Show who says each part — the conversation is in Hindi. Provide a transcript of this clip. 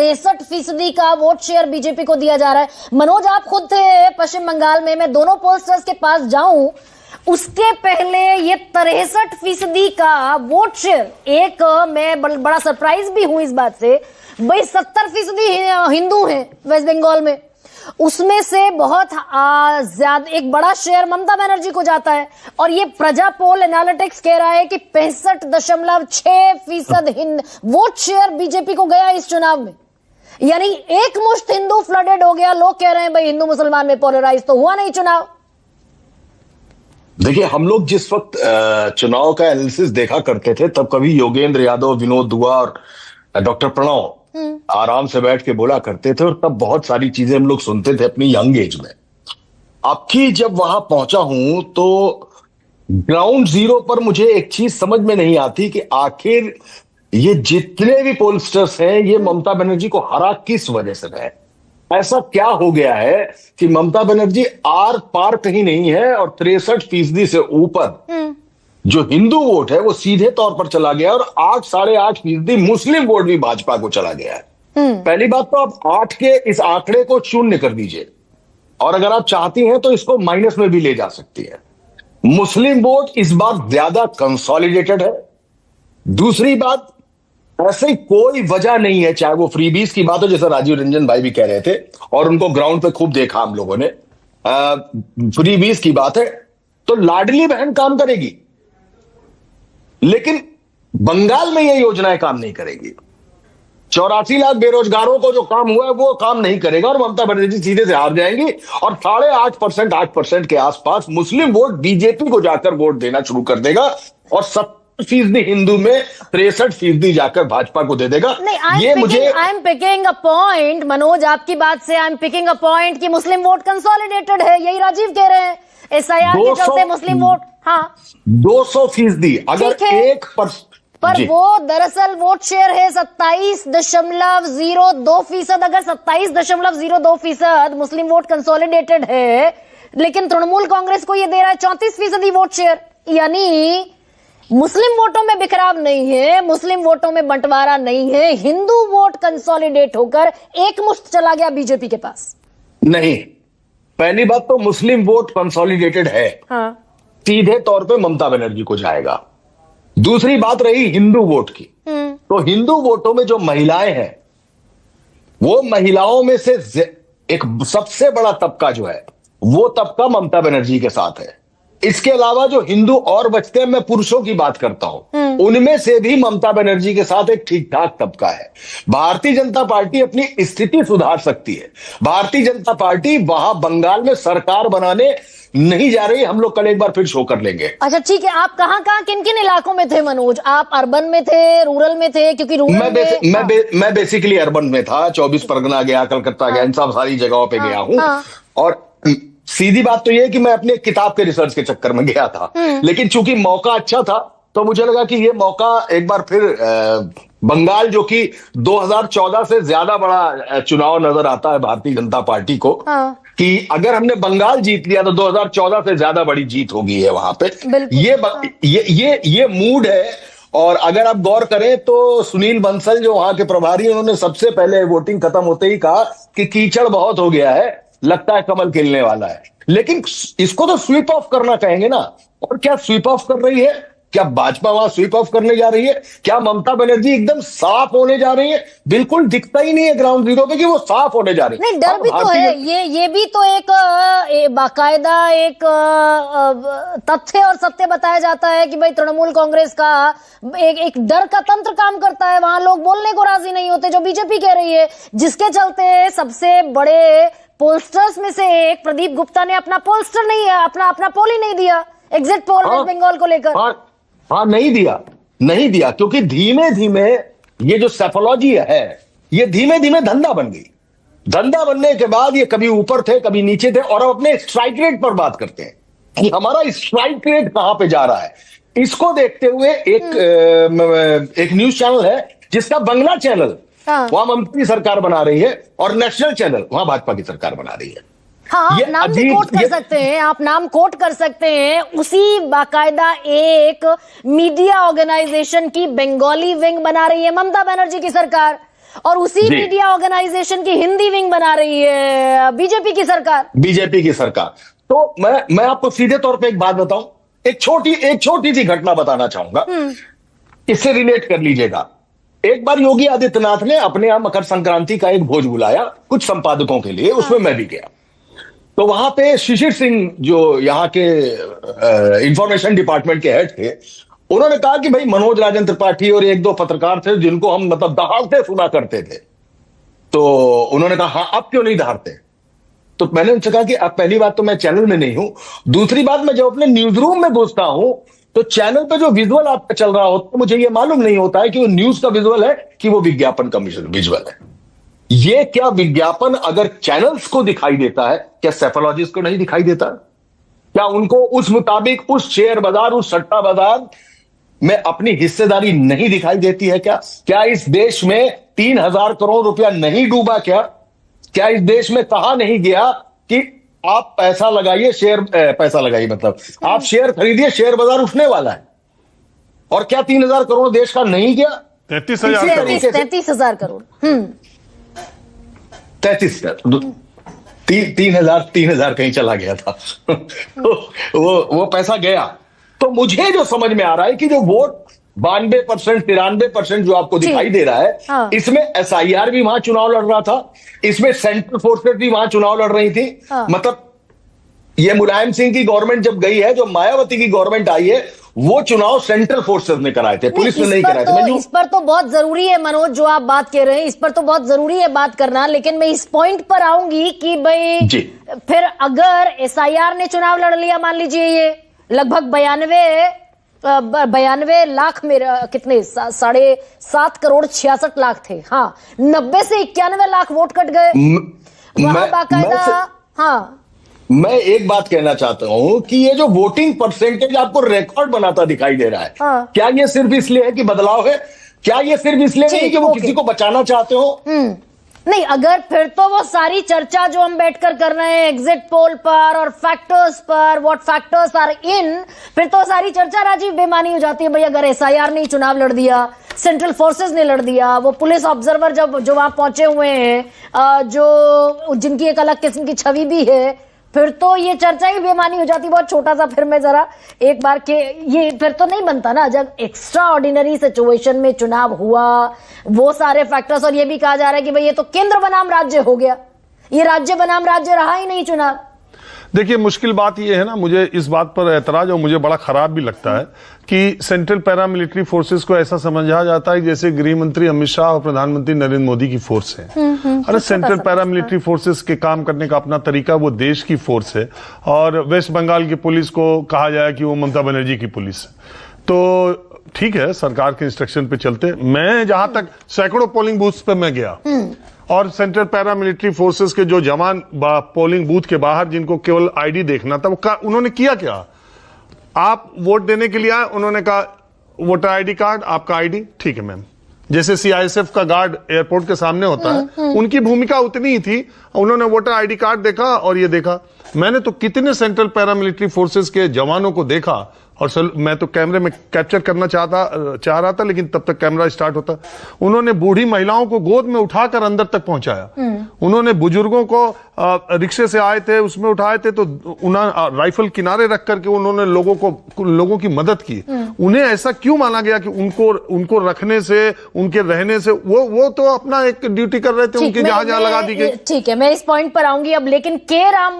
Speaker 1: 63% का वोट शेयर बीजेपी को दिया जा रहा है। मनोज, आप खुद थे पश्चिम बंगाल में, मैं दोनों पोलस्टर्स के पास जाऊं उसके पहले ये 63% का वोट शेयर, एक मैं बड़ा सरप्राइज भी हूं इस बात से, भाई 70% हिंदू हैं वेस्ट बंगाल में, उसमें से बहुत ज्यादा एक बड़ा शेयर ममता बनर्जी को जाता है। और ये प्रजा पोल एनालिटिक्स कह रहा है कि 65.6% वोट शेयर बीजेपी को गया इस चुनाव में, यानी एक मुश्त हिंदू फ्लडेड हो गया। लोग कह रहे हैं भाई हिंदू मुसलमान में पोलराइज तो हुआ नहीं चुनाव।
Speaker 2: देखिए, हम लोग जिस वक्त चुनाव का एनालिसिस देखा करते थे तब कभी योगेंद्र यादव, विनोद दुआ और डॉक्टर प्रणव आराम से बैठ के बोला करते थे और तब बहुत सारी चीजें हम लोग सुनते थे अपनी यंग एज में। अब की जब वहां पहुंचा हूं तो ग्राउंड जीरो पर मुझे एक चीज समझ में नहीं आती कि आखिर ये जितने भी पोलस्टर्स हैं ये ममता बनर्जी को हरा किस वजह से है। ऐसा क्या हो गया है कि ममता बनर्जी आर पार कहीं नहीं है और 63% से ऊपर जो हिंदू वोट है वो सीधे तौर पर चला गया और 8-8.5% मुस्लिम वोट भी भाजपा को चला गया है। पहली बात तो आप 8 के इस आंकड़े को शून्य कर दीजिए और अगर आप चाहती हैं तो इसको माइनस में भी ले जा सकती है। मुस्लिम वोट इस बार ज्यादा कंसोलिडेटेड है। दूसरी बात, ऐसे कोई वजह नहीं है, चाहे वो फ्रीबीज की बात हो जैसे राजीव रंजन भाई भी कह रहे थे और उनको ग्राउंड पे खूब देखा हम लोगों ने, फ्रीबीज की बात है तो लाडली बहन काम करेगी लेकिन बंगाल में ये योजनाएं काम नहीं करेगी। 84 लाख बेरोजगारों को जो काम हुआ है वो काम नहीं करेगा और ममता बनर्जी सीधे से हार जाएंगी और 8.5% के आसपास मुस्लिम वोट बीजेपी को जाकर वोट देना शुरू कर देगा और 70% हिंदू में 63% जाकर भाजपा को दे देगा।
Speaker 1: ये मुझे I am picking a point Manoj, आपकी बात से I am picking a point कि मुस्लिम वोट कंसोलिडेटेड है, यही राजीव कह रहे हैं। एसआईआर के चलते मुस्लिम वोट
Speaker 2: 200% अगर 1%
Speaker 1: पर वो दरअसल वोट शेयर है 27.02%। अगर 27.02% मुस्लिम वोट कंसोलिडेटेड है लेकिन तृणमूल कांग्रेस को ये दे रहा है 34% वोट शेयर, यानी मुस्लिम वोटों में बिखराव नहीं है, मुस्लिम वोटों में बंटवारा नहीं है, हिंदू वोट कंसोलिडेट होकर एक मुश्त चला गया बीजेपी के पास।
Speaker 2: नहीं, पहली बात तो मुस्लिम वोट कंसोलिडेटेड है, सीधे तौर पे ममता बनर्जी को जाएगा। दूसरी बात रही हिंदू वोट की, तो हिंदू वोटों में जो महिलाएं हैं वो महिलाओं में से एक सबसे बड़ा तबका जो है वो तबका ममता बनर्जी के साथ है। इसके अलावा जो हिंदू और बचते हैं, मैं पुरुषों की बात करता हूं, उनमें से भी ममता बनर्जी के साथ एक ठीक ठाक तबका है। भारतीय जनता पार्टी अपनी स्थिति सुधार सकती है। भारतीय जनता पार्टी वहां बंगाल में सरकार बनाने नहीं जा रही। हम लोग कल एक बार फिर शो कर लेंगे।
Speaker 1: अच्छा ठीक है, आप कहां किन किन इलाकों में थे मनोज? आप अर्बन में थे, रूरल में थे? क्योंकि रूरल
Speaker 2: मैं बेसिकली अर्बन में था, 24 परगना गया, कलकत्ता गया, इन सब सारी जगहों पे गया हूं। और सीधी बात तो यह है कि मैं अपने किताब के रिसर्च के चक्कर में गया था, लेकिन चूंकि मौका अच्छा था तो मुझे लगा कि ये मौका एक बार फिर बंगाल, जो कि 2014 से ज्यादा बड़ा चुनाव नजर आता है भारतीय जनता पार्टी को, कि अगर हमने बंगाल जीत लिया तो 2014 से ज्यादा बड़ी जीत होगी है वहां पे। ये मूड है। और अगर आप गौर करें तो सुनील बंसल जो वहां के प्रभारी, उन्होंने सबसे पहले वोटिंग खत्म होते ही कहा कि कीचड़ बहुत हो गया है, लगता है कमल खिलने वाला है। लेकिन इसको तो स्वीप ऑफ करना कहेंगे ना, और क्या स्वीप ऑफ कर रही है? क्या भाजपा वहां स्वीप ऑफ करने जा रही है? क्या ममता बनर्जी एकदम साफ होने जा रही है? बिल्कुल दिखता ही नहीं है ग्राउंड जीरो पे कि वो साफ होने जा रही है।
Speaker 1: नहीं, डर भी तो है। ये भी तो एक बाकायदा एक तथ्य और सत्य बताया जाता है कि भाई तृणमूल कांग्रेस का एक डर का तंत्र काम करता है। वहां लोग बोलने को राजी नहीं होते, जो बीजेपी कह रही है, जिसके चलते सबसे बड़े पोलस्टर्स में से एक प्रदीप गुप्ता ने अपना पोलस्टर नहीं है, अपना पोल ही नहीं दिया, एग्जिट पोल वेस्ट बंगाल को लेकर।
Speaker 2: हाँ, नहीं दिया क्योंकि धीमे धीमे ये जो सेफोलॉजी है ये धीमे धीमे धंधा बन गई। धंधा बनने के बाद ये कभी ऊपर थे कभी नीचे थे। और अब अपने स्ट्राइक रेट पर बात करते हैं कि हमारा स्ट्राइक रेट कहां पे जा रहा है। इसको देखते हुए एक न्यूज चैनल है जिसका बंगला चैनल वहां ममता की सरकार बना रही है और नेशनल चैनल वहां भाजपा की सरकार बना रही है।
Speaker 1: हाँ, नाम भी कोट कर सकते हैं, आप नाम कोट कर सकते हैं। उसी बाकायदा एक मीडिया ऑर्गेनाइजेशन की बंगाली विंग बना रही है ममता बनर्जी की सरकार। और उसी
Speaker 2: जी।
Speaker 1: मीडिया ऑर्गेनाइजेशन की हिंदी विंग बना रही है बीजेपी की सरकार।
Speaker 2: बीजेपी की सरकार। तो मैं आपको सीधे तौर पे एक बात बताऊं, एक छोटी सी घटना बताना चाहूंगा, इससे रिलेट कर लीजिएगा। एक बार योगी आदित्यनाथ ने अपने यहां मकर संक्रांति का एक भोज बुलाया कुछ संपादकों के लिए, उसमें मैं भी गया। तो वहां पे शिशिर सिंह जो यहाँ के इंफॉर्मेशन डिपार्टमेंट के हेड थे, उन्होंने कहा कि भाई मनोज राजन त्रिपाठी और एक दो पत्रकार थे जिनको हम मतलब दहाड़ते सुना करते थे। तो उन्होंने कहा हाँ, अब क्यों नहीं दहाड़ते? तो मैंने उनसे कहा कि अब पहली बात तो मैं चैनल में नहीं हूं, दूसरी बात मैं जब अपने न्यूज रूम में घुसता हूं तो चैनल पे जो विजुअल आपका चल रहा होता है मुझे ये मालूम नहीं होता है कि वो न्यूज का विजुअल है कि वो विज्ञापन का विजुअल है। ये क्या विज्ञापन अगर चैनल्स को दिखाई देता है, क्या सेफोलॉजिस्ट को नहीं दिखाई देता? क्या उनको उस मुताबिक उस शेयर बाजार, उस सट्टा बाजार में अपनी हिस्सेदारी नहीं दिखाई देती है? क्या इस देश में 3,000 करोड़ रुपया नहीं डूबा? क्या इस देश में कहा नहीं गया कि आप पैसा लगाइए, पैसा लगाइए मतलब आप शेयर खरीदिए, शेयर बाजार उठने वाला है? और क्या 3,000 करोड़ देश का नहीं गया?
Speaker 3: 33,000 करोड़।
Speaker 2: 3,000 कहीं चला गया था। तो वो पैसा गया। तो मुझे जो समझ में आ रहा है कि जो वोट 92%, 93% जो आपको दिखाई दे रहा है,
Speaker 1: हाँ।
Speaker 2: इसमें एसआईआर भी वहां चुनाव लड़ रहा था, इसमें सेंट्रल फोर्सेस भी वहां चुनाव लड़ रही थी।
Speaker 1: हाँ।
Speaker 2: मतलब ये मुलायम सिंह की गवर्नमेंट जब गई है, जो मायावती की गवर्नमेंट आई है, वो चुनाव सेंट्रल फोर्सेस ने कराए थे, पुलिस ने नहीं कराए थे।
Speaker 1: इस पर तो बहुत जरूरी है मनोज, जो आप बात कह रहे हैं इस पर तो बहुत जरूरी है बात करना, लेकिन मैं इस पॉइंट पर आऊंगी कि भाई
Speaker 2: जी।
Speaker 1: फिर अगर एसआईआर ने चुनाव लड़ लिया, मान लीजिए ये लगभग 92 लाख में कितने 7.5 करोड़ 66 लाख थे, हाँ 90 से 91 लाख वोट कट गए वहां बाकायदा। हाँ,
Speaker 2: मैं एक बात कहना चाहता हूं कि ये जो वोटिंग परसेंटेज आपको रिकॉर्ड बनाता दिखाई दे रहा है,
Speaker 1: हाँ।
Speaker 2: क्या ये सिर्फ इसलिए है कि बदलाव है? क्या ये सिर्फ इसलिए नहीं कि वो किसी को बचाना चाहते हो?
Speaker 1: नहीं, अगर फिर तो वो सारी चर्चा जो हम बैठकर कर रहे हैं एग्जिट पोल पर और फैक्टर्स पर, व्हाट फैक्टर्स आर इन, फिर तो सारी चर्चा राजीव बेमानी हो जाती है। भाई अगर एसआईआर ने चुनाव लड़ दिया, सेंट्रल फोर्सेस ने लड़ दिया, वो पुलिस ऑब्जर्वर जो वहां पहुंचे हुए हैं, जो जिनकी एक अलग किस्म की छवि भी है, फिर तो ये चर्चा ही बेमानी हो जाती। बहुत छोटा सा फिर मैं जरा एक बार के ये फिर तो नहीं बनता ना, जब एक्स्ट्रा ऑर्डिनरी सिचुएशन में चुनाव हुआ, वो सारे फैक्टर्स, और ये भी कहा जा रहा है कि भाई ये तो केंद्र बनाम राज्य हो गया, ये राज्य बनाम राज्य रहा ही नहीं चुनाव।
Speaker 3: देखिए मुश्किल बात यह है ना, मुझे इस बात पर एतराज और मुझे बड़ा खराब भी लगता है कि सेंट्रल पैरामिलिट्री फोर्सेस को ऐसा समझा जाता है जैसे गृह मंत्री अमित शाह और प्रधानमंत्री नरेंद्र मोदी की फोर्स है। अरे सेंट्रल पैरामिलिट्री फोर्सेस के काम करने का अपना तरीका, वो देश की फोर्स है। और वेस्ट बंगाल की पुलिस को कहा जाए कि वो ममता बनर्जी की पुलिस है, तो ठीक है, सरकार के इंस्ट्रक्शन पे चलते। मैं जहां तक सैकड़ों पोलिंग बूथ पे मैं गया और सेंट्रल पैरामिलिट्री फोर्सेस के जो जवान पोलिंग बूथ के बाहर, जिनको केवल आईडी देखना था, उन्होंने किया क्या? आप वोट देने के लिए आए, उन्होंने कहा वोटर आईडी कार्ड, आपका आईडी, ठीक है मैम। जैसे सीआईएसएफ का गार्ड एयरपोर्ट के सामने होता है, उनकी भूमिका उतनी ही थी। उन्होंने वोटर आईडी कार्ड देखा और ये देखा। मैंने तो कितने सेंट्रल पैरामिलिट्री फोर्सेस के जवानों को देखा, और मैं तो कैमरे में कैप्चर करना चाह रहा था, लेकिन तब तक कैमरा स्टार्ट होता। उन्होंने बूढ़ी महिलाओं को गोद में उठाकर अंदर तक पहुंचाया। उन्होंने बुजुर्गों को रिक्शे से आए थे उसमें उठाए थे, तो उन्होंने राइफल किनारे रख करके उन्होंने लोगों की मदद की। उन्हें ऐसा क्यों माना गया कि उनको रखने से, उनके रहने से, वो तो अपना एक ड्यूटी कर रहे थे, उनकी जहां लगा दी गई।
Speaker 1: ठीक है, मैं इस पॉइंट पर आऊंगी अब, लेकिन के राम